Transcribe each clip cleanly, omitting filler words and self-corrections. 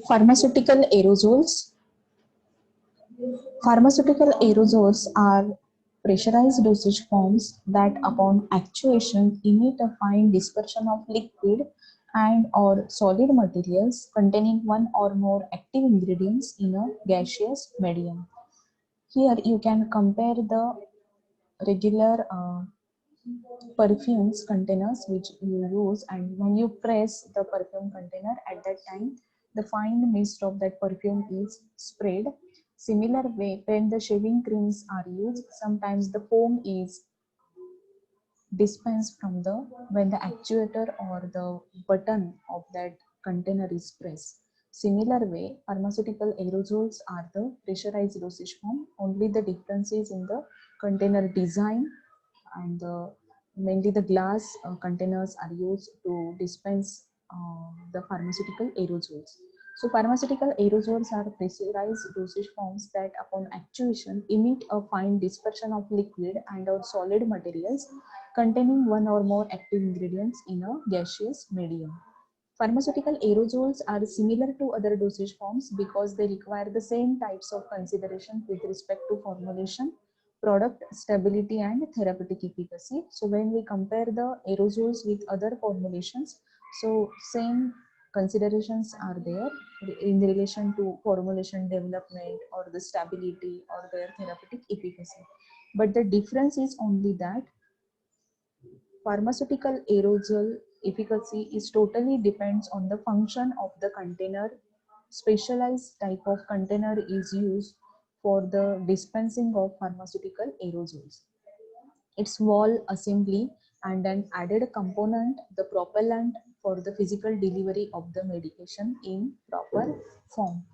Pharmaceutical aerosols. Pharmaceutical aerosols are pressurized dosage forms that, upon actuation, emit a fine dispersion of liquid and or solid materials containing one or more active ingredients in a gaseous medium. Here you can compare the regular perfumes containers which you use, and when you press the perfume container, at that time the fine mist of that perfume is sprayed. Similar way, when the shaving creams are used, sometimes the foam is dispensed from the when the actuator or the button of that container is pressed. Similar way, pharmaceutical aerosols are the pressurized dosage form. Only the difference is in the container design, and mainly the glass containers are used to dispense the pharmaceutical aerosols. So pharmaceutical aerosols are pressurized dosage forms that, upon actuation, emit a fine dispersion of liquid and or solid materials containing one or more active ingredients in a gaseous medium. Pharmaceutical aerosols are similar to other dosage forms because they require the same types of consideration with respect to formulation, product stability, and therapeutic efficacy. So when we compare the aerosols with other formulations, so same considerations are there in relation to formulation development or the stability or their therapeutic efficacy. But the difference is only that pharmaceutical aerosol efficacy is totally depends on the function of the container. Specialized type of container is used for the dispensing of pharmaceutical aerosols. Its wall assembly and an added component, the propellant for the physical delivery of the medication in proper form.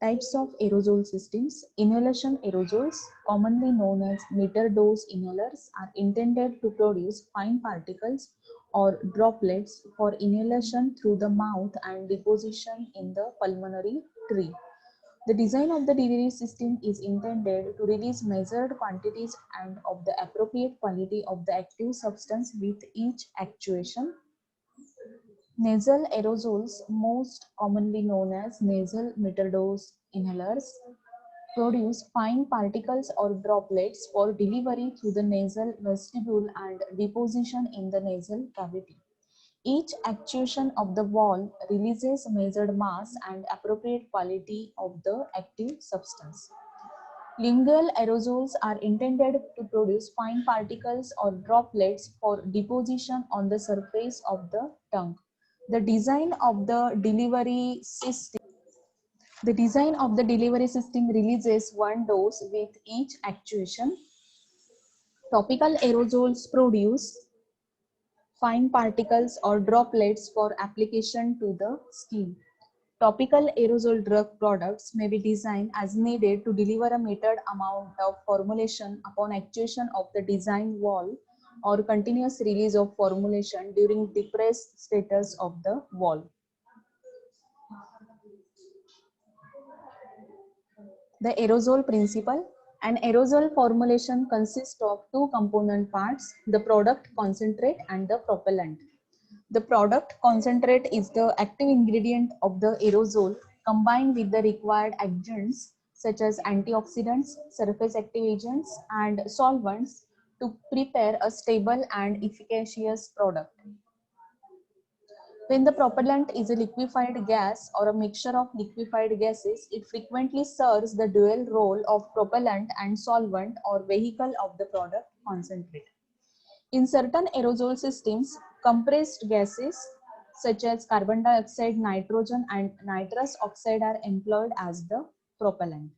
Types of aerosol systems. Inhalation aerosols, commonly known as meter dose inhalers, are intended to produce fine particles or droplets for inhalation through the mouth and deposition in the pulmonary tree. The design of the delivery system is intended to release measured quantities and of the appropriate quality of the active substance with each actuation. Nasal aerosols, most commonly known as nasal metered-dose inhalers, produce fine particles or droplets for delivery through the nasal vestibule and deposition in the nasal cavity. Each actuation of the wall releases measured mass and appropriate quality of the active substance. Lingual aerosols are intended to produce fine particles or droplets for deposition on the surface of the tongue. The design of the delivery system releases one dose with each actuation. Topical aerosols produce fine particles or droplets for application to the skin. Topical aerosol drug products may be designed as needed to deliver a metered amount of formulation upon actuation of the design wall or continuous release of formulation during depressed status of the wall. The aerosol principle. An aerosol formulation consists of two component parts, the product concentrate and the propellant. The product concentrate is the active ingredient of the aerosol combined with the required agents such as antioxidants, surface active agents, and solvents to prepare a stable and efficacious product. When the propellant is a liquefied gas or a mixture of liquefied gases, it frequently serves the dual role of propellant and solvent or vehicle of the product concentrate. In certain aerosol systems, compressed gases such as carbon dioxide, nitrogen, and nitrous oxide are employed as the propellant.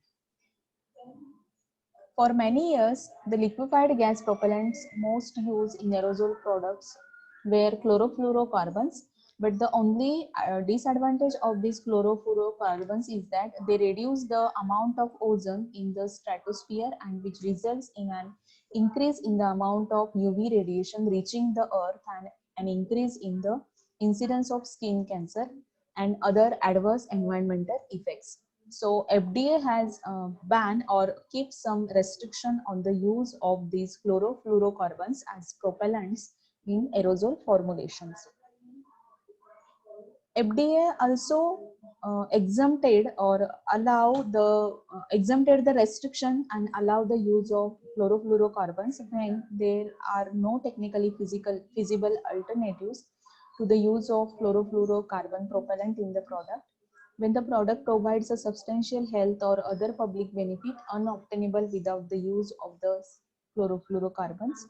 For many years, the liquefied gas propellants most used in aerosol products were chlorofluorocarbons, but the only disadvantage of these chlorofluorocarbons is that they reduce the amount of ozone in the stratosphere, and which results in an increase in the amount of UV radiation reaching the earth and an increase in the incidence of skin cancer and other adverse environmental effects. So FDA has banned or keep some restriction on the use of these chlorofluorocarbons as propellants in aerosol formulations. FDA also exempted or exempted the restriction and allow the use of chlorofluorocarbons when there are no technically feasible alternatives to the use of chlorofluorocarbon propellant in the product. When the product provides a substantial health or other public benefit unobtainable without the use of the chlorofluorocarbons,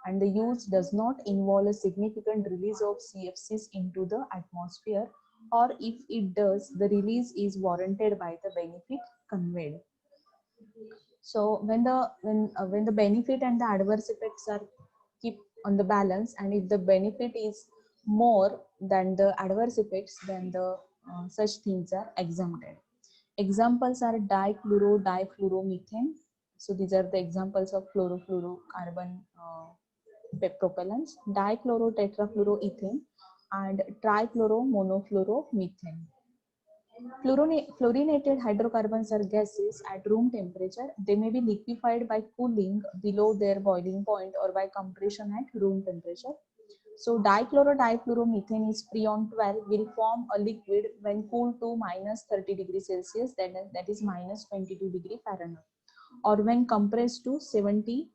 and the use does not involve a significant release of CFCs into the atmosphere, or if it does, the release is warranted by the benefit conveyed. So when the benefit and the adverse effects are keep on the balance, and if the benefit is more than the adverse effects, then the such things are exempted. Examples are difluoromethane. So these are the examples of chlorofluorocarbon propellants, dichlorotetrafluoroethane, and trichloromonofluoromethane. Fluorinated hydrocarbons are gases at room temperature. They may be liquefied by cooling below their boiling point or by compression at room temperature. So difluoromethane is freon 12 will form a liquid when cooled to minus 30 degrees Celsius, that is minus 22 degree Fahrenheit, or when compressed to 70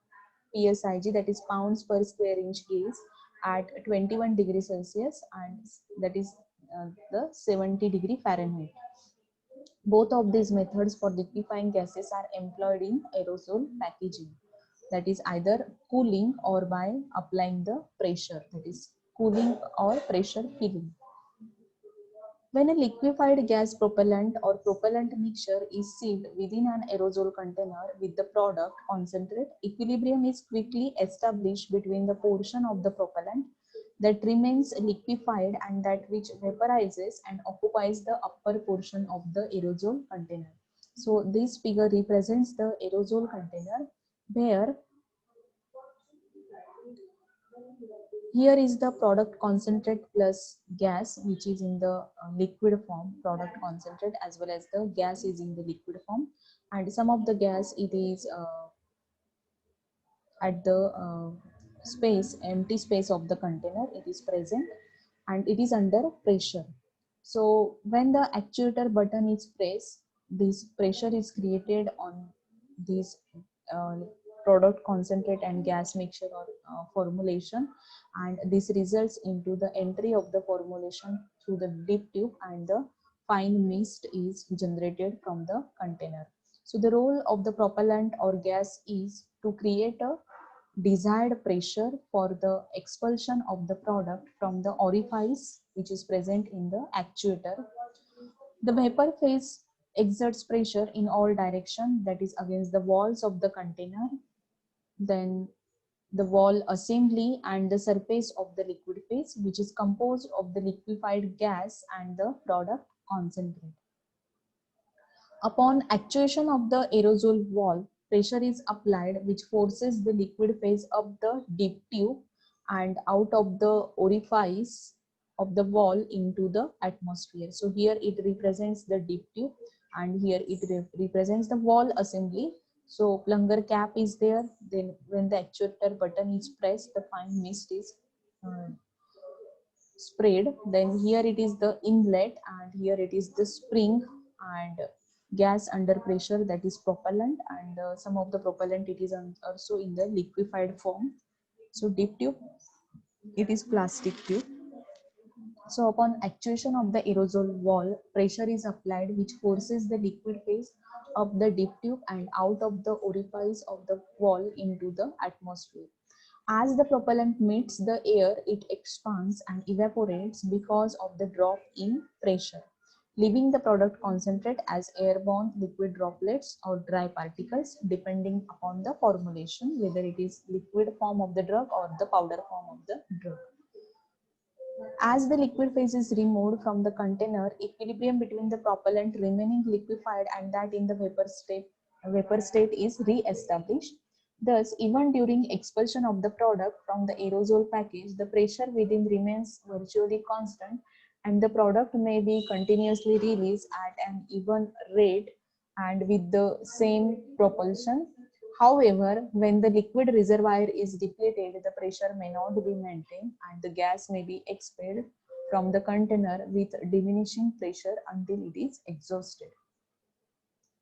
psig, that is pounds per square inch gas, at 21 degrees Celsius, and that is the 70 degree Fahrenheit. Both of these methods for liquefying gases are employed in aerosol packaging, that is either cooling or by applying the pressure, that is cooling or pressure filling. When a liquefied gas propellant or propellant mixture is sealed within an aerosol container with the product concentrate, equilibrium is quickly established between the portion of the propellant that remains liquefied and that which vaporizes and occupies the upper portion of the aerosol container. So this figure represents the aerosol container where here is the product concentrate plus gas, which is in the liquid form, product concentrate, as well as the gas is in the liquid form, and some of the gas it is at the empty space of the container, it is present and it is under pressure. So when the actuator button is pressed, this pressure is created on this uh, product concentrate and gas mixture or formulation, and this results into the entry of the formulation through the dip tube, and the fine mist is generated from the container. So the role of the propellant or gas is to create a desired pressure for the expulsion of the product from the orifice which is present in the actuator. The vapor phase exerts pressure in all directions, that is against the walls of the container, then the wall assembly and the surface of the liquid phase, which is composed of the liquefied gas and the product concentrate. Upon actuation of the aerosol wall, pressure is applied which forces the liquid phase up the dip tube and out of the orifice of the wall into the atmosphere. So here it represents the dip tube and here it represents the wall assembly. So plunger cap is there. Then when the actuator button is pressed, the fine mist is sprayed. Then here it is the inlet and here it is the spring and gas under pressure, that is propellant, and some of the propellant it is also in the liquefied form. So dip tube, it is plastic tube. So upon actuation of the aerosol wall, pressure is applied which forces the liquid phase up the dip tube and out of the orifice of the wall into the atmosphere. As the propellant meets the air, it expands and evaporates because of the drop in pressure, leaving the product concentrate as airborne liquid droplets or dry particles, depending upon the formulation, whether it is liquid form of the drug or the powder form of the drug. As the liquid phase is removed from the container, equilibrium between the propellant remaining liquefied and that in the vapor state is re-established. Thus, even during expulsion of the product from the aerosol package, the pressure within remains virtually constant and the product may be continuously released at an even rate and with the same propulsion. However, when the liquid reservoir is depleted, the pressure may not be maintained and the gas may be expelled from the container with diminishing pressure until it is exhausted.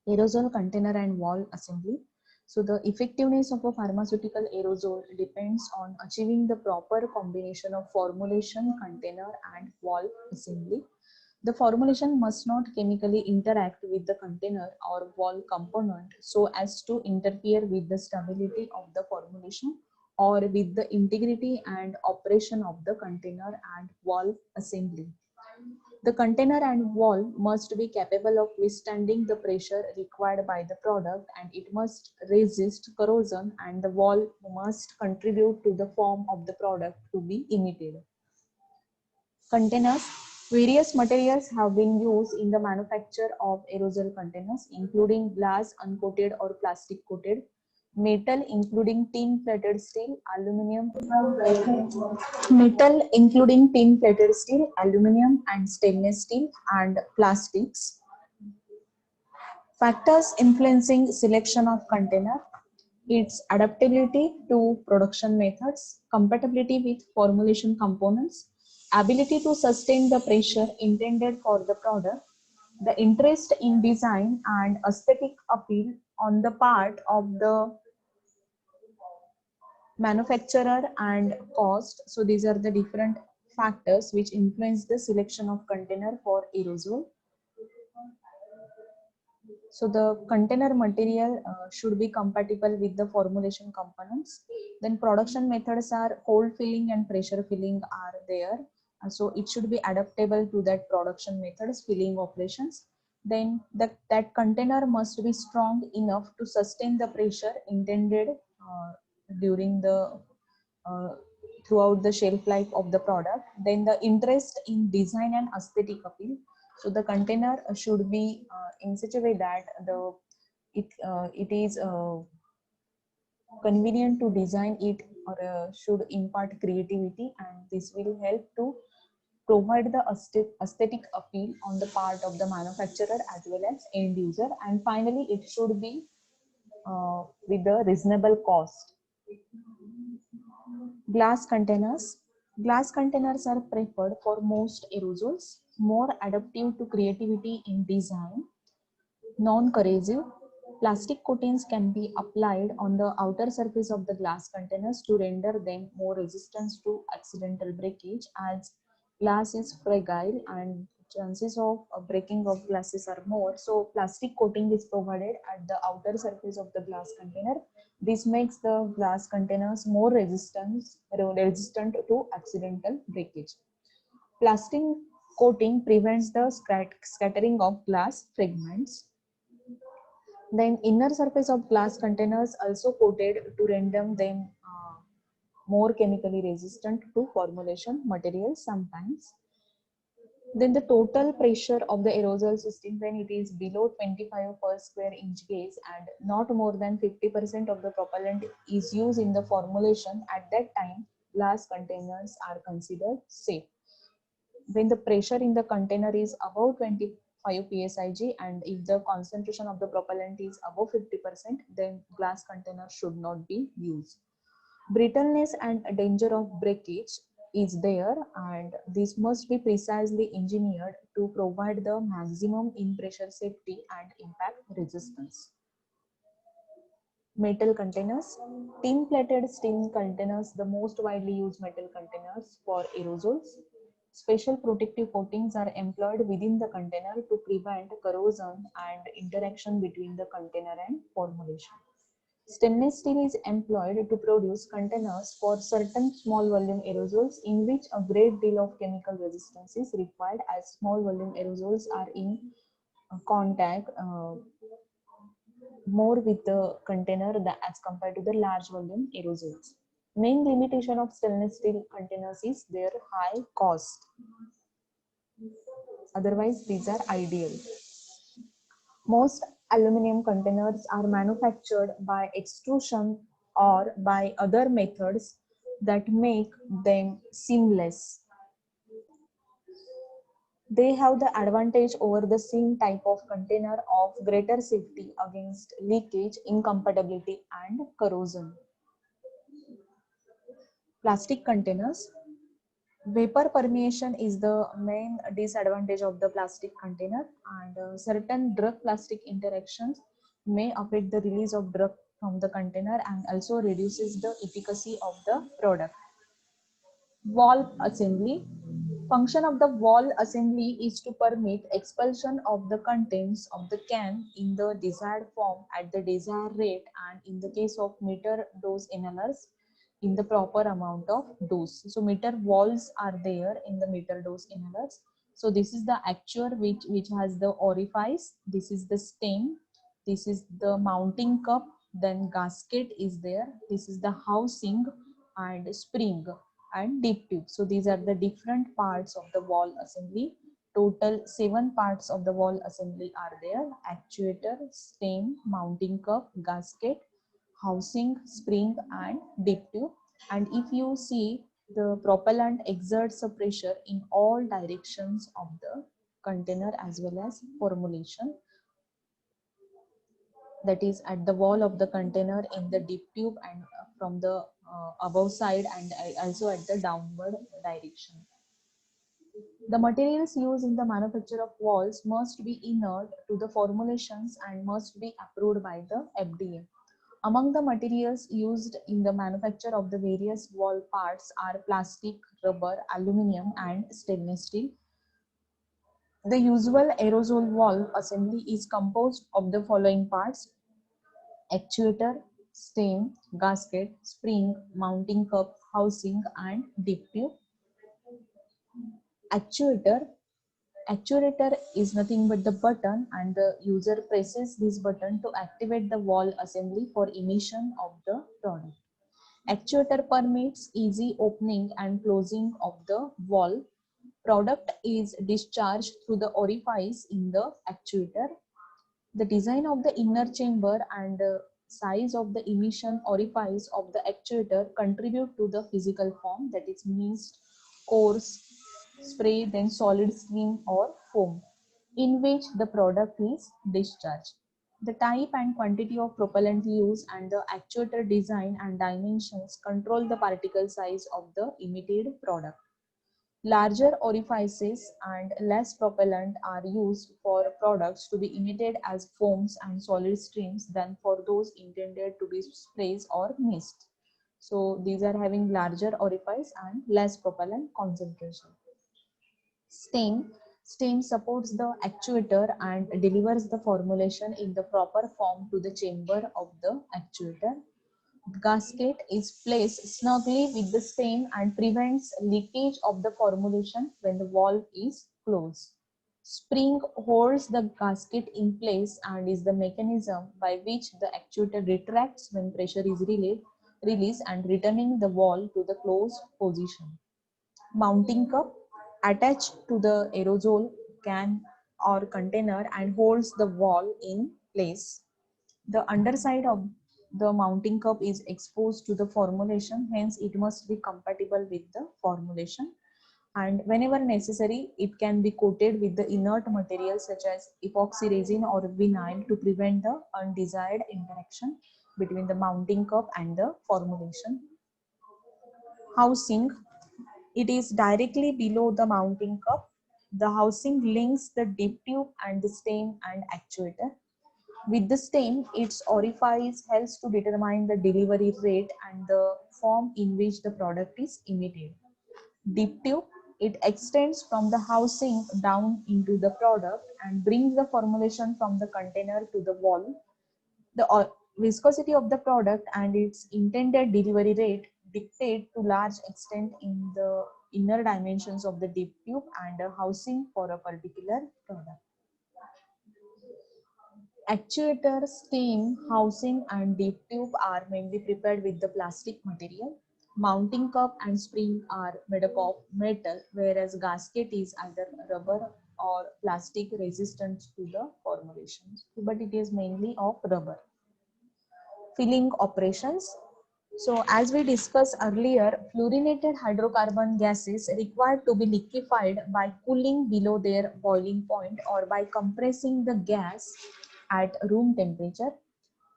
Aerosol container and valve assembly. So the effectiveness of a pharmaceutical aerosol depends on achieving the proper combination of formulation, container and valve assembly. The formulation must not chemically interact with the container or valve component so as to interfere with the stability of the formulation or with the integrity and operation of the container and valve assembly. The container and valve must be capable of withstanding the pressure required by the product, and it must resist corrosion, and the valve must contribute to the form of the product to be emitted. Containers. Various materials have been used in the manufacture of aerosol containers, including glass, uncoated or plastic coated, metal including tin plated steel, aluminum and stainless steel, and plastics. Factors influencing selection of container: its adaptability to production methods, compatibility with formulation components, ability to sustain the pressure intended for the product, the interest in design and aesthetic appeal on the part of the manufacturer, and cost. So these are the different factors which influence the selection of container for aerosol. So the container material should be compatible with the formulation components. Then production methods are cold filling and pressure filling are there. So it should be adaptable to that production methods, filling operations. Then that container must be strong enough to sustain the pressure intended during the uh, throughout the shelf life of the product. Then the interest in design and aesthetic appeal. So the container should be in such a way that it is convenient to design it, or should impart creativity, and this will help to provide the aesthetic appeal on the part of the manufacturer as well as end user. And finally, it should be with a reasonable cost. Glass containers. Glass containers are preferred for most aerosols, more adaptive to creativity in design, non-corrosive. Plastic coatings can be applied on the outer surface of the glass containers to render them more resistant to accidental breakage, as glass is fragile and chances of breaking of glasses are more. So plastic coating is provided at the outer surface of the glass container. This makes the glass containers more resistant to accidental breakage. Plastic coating prevents the scattering of glass fragments. Then inner surface of glass containers also coated to render them more chemically resistant to formulation materials sometimes. Then the total pressure of the aerosol system, when it is below 25 per square inch gauge and not more than 50% of the propellant is used in the formulation, at that time glass containers are considered safe. When the pressure in the container is above 25 psig and if the concentration of the propellant is above 50%, then glass container should not be used. Brittleness and danger of breakage is there, and this must be precisely engineered to provide the maximum in pressure safety and impact resistance. Metal containers. Tin plated steel containers, the most widely used metal containers for aerosols. Special protective coatings are employed within the container to prevent corrosion and interaction between the container and formulation. Stainless steel is employed to produce containers for certain small volume aerosols in which a great deal of chemical resistance is required, as small volume aerosols are in contact more with the container as compared to the large volume aerosols. Main limitation of stainless steel containers is their high cost. Otherwise, these are ideal. Most aluminum containers are manufactured by extrusion or by other methods that make them seamless. They have the advantage over the same type of container of greater safety against leakage, incompatibility, and corrosion. Plastic containers. Vapor permeation is the main disadvantage of the plastic container, and certain drug plastic interactions may affect the release of drug from the container and also reduces the efficacy of the product. Valve assembly. Function of the valve assembly is to permit expulsion of the contents of the can in the desired form at the desired rate, and in the case of meter dose inhalers, in the proper amount of dose. So meter valves are there in the meter dose inhalers. So this is the actuator which has the orifice. This is the stem. This is the mounting cup. Then gasket is there. This is the housing and spring and deep tube. So these are the different parts of the valve assembly. Total 7 parts of the valve assembly are there: actuator, stem, mounting cup, gasket, housing, spring and deep tube. And if you see, the propellant exerts a pressure in all directions of the container as well as formulation, that is at the wall of the container, in the deep tube, and from the above side, and also at the downward direction. The materials used in the manufacture of valves must be inert to the formulations and must be approved by the FDA. Among the materials used in the manufacture of the various valve parts are plastic, rubber, aluminum, and stainless steel. The usual aerosol valve assembly is composed of the following parts: actuator, stem, gasket, spring, mounting cup, housing, and deep tube. Actuator. Actuator is nothing but the button, and the user presses this button to activate the valve assembly for emission of the product. Actuator permits easy opening and closing of the valve. Product is discharged through the orifice in the actuator. The design of the inner chamber and size of the emission orifice of the actuator contribute to the physical form, that is mist, coarse, spray, then solid stream or foam, in which the product is discharged. The type and quantity of propellant used and the actuator design and dimensions control the particle size of the emitted product. Larger orifices and less propellant are used for products to be emitted as foams and solid streams than for those intended to be sprays or mist. So these are having larger orifice and less propellant concentration. Stem. Stem supports the actuator and delivers the formulation in the proper form to the chamber of the actuator. Gasket is placed snugly with the stem and prevents leakage of the formulation when the valve is closed. Spring holds the gasket in place and is the mechanism by which the actuator retracts when pressure is released and returning the valve to the closed position. Mounting cup attached to the aerosol can or container and holds the valve in place. The underside of the mounting cup is exposed to the formulation, hence it must be compatible with the formulation. And whenever necessary, it can be coated with the inert materials such as epoxy resin or vinyl to prevent the undesired interaction between the mounting cup and the formulation. Housing. It is directly below the mounting cup. The housing links the deep tube and the stem and actuator. With the stem, its orifice helps to determine the delivery rate and the form in which the product is emitted. Deep tube, it extends from the housing down into the product and brings the formulation from the container to the valve. The viscosity of the product and its intended delivery rate dictate to large extent in the inner dimensions of the deep tube and a housing for a particular product. Actuator, stem, housing and deep tube are mainly prepared with the plastic material. Mounting cup and spring are made up of metal, whereas gasket is either rubber or plastic resistant to the formulations, but it is mainly of rubber. Filling operations. So as we discussed earlier, fluorinated hydrocarbon gases required to be liquefied by cooling below their boiling point or by compressing the gas at room temperature.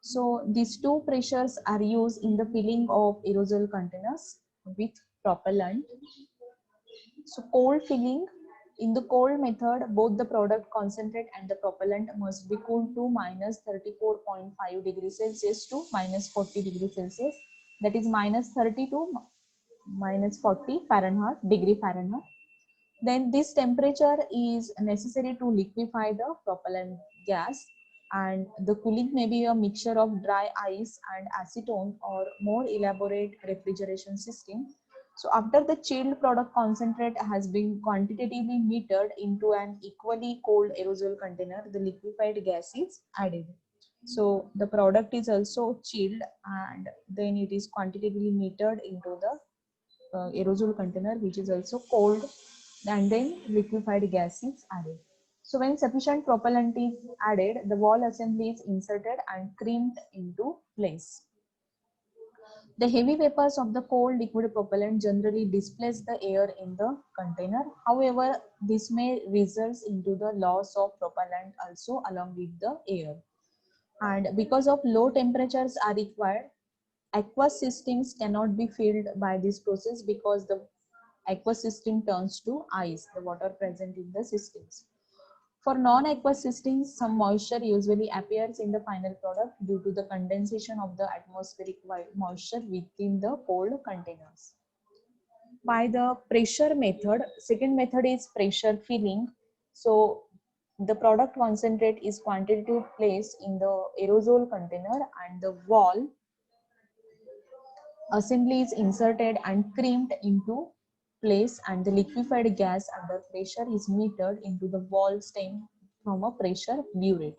So these two pressures are used in the filling of aerosol containers with propellant. So cold filling, in the cold method, both the product concentrate and the propellant must be cooled to minus 34.5 degrees Celsius to minus 40 degrees Celsius. That is minus 30 to minus 40 Fahrenheit, degree Fahrenheit. Then this temperature is necessary to liquefy the propellant gas, and the cooling may be a mixture of dry ice and acetone or more elaborate refrigeration system. So after the chilled product concentrate has been quantitatively metered into an equally cold aerosol container, the liquefied gas is added. So the product is also chilled and then it is quantitatively metered into the aerosol container, which is also cold, and then liquefied gas is added. So when sufficient propellant is added, the wall assembly is inserted and crimped into place. The heavy vapors of the cold liquid propellant generally displace the air in the container. However, this may result into the loss of propellant also along with the air. And because of low temperatures are required, aqueous systems cannot be filled by this process because the aqueous system turns to ice, the water present in the systems. For non-aqueous systems, some moisture usually appears in the final product due to the condensation of the atmospheric moisture within the cold containers. By the pressure method, second method is pressure filling. So the product concentrate is quantitatively placed in the aerosol container and the wall assembly is inserted and crimped into place, and the liquefied gas under pressure is metered into the wall stem from a pressure burette.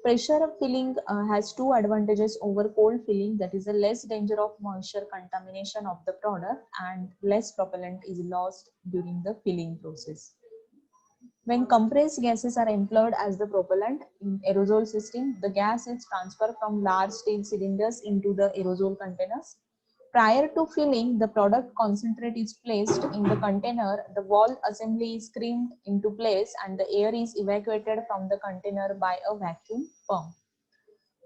Pressure filling has two advantages over cold filling, that is a less danger of moisture contamination of the product and less propellant is lost during the filling process. When compressed gases are employed as the propellant in aerosol system, the gas is transferred from large steel cylinders into the aerosol containers. Prior to filling, the product concentrate is placed in the container, the wall assembly is crimped into place, and the air is evacuated from the container by a vacuum pump.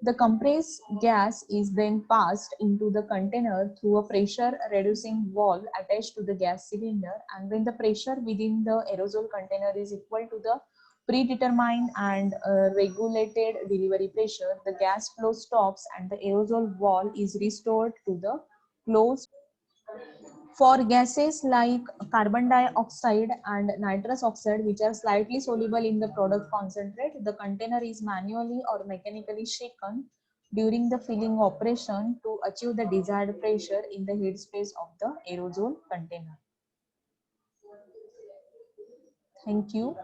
The compressed gas is then passed into the container through a pressure reducing valve attached to the gas cylinder, and when the pressure within the aerosol container is equal to the predetermined and regulated delivery pressure, the gas flow stops and the aerosol valve is restored to the closed. For gases like carbon dioxide and nitrous oxide, which are slightly soluble in the product concentrate, the container is manually or mechanically shaken during the filling operation to achieve the desired pressure in the headspace of the aerosol container. Thank you.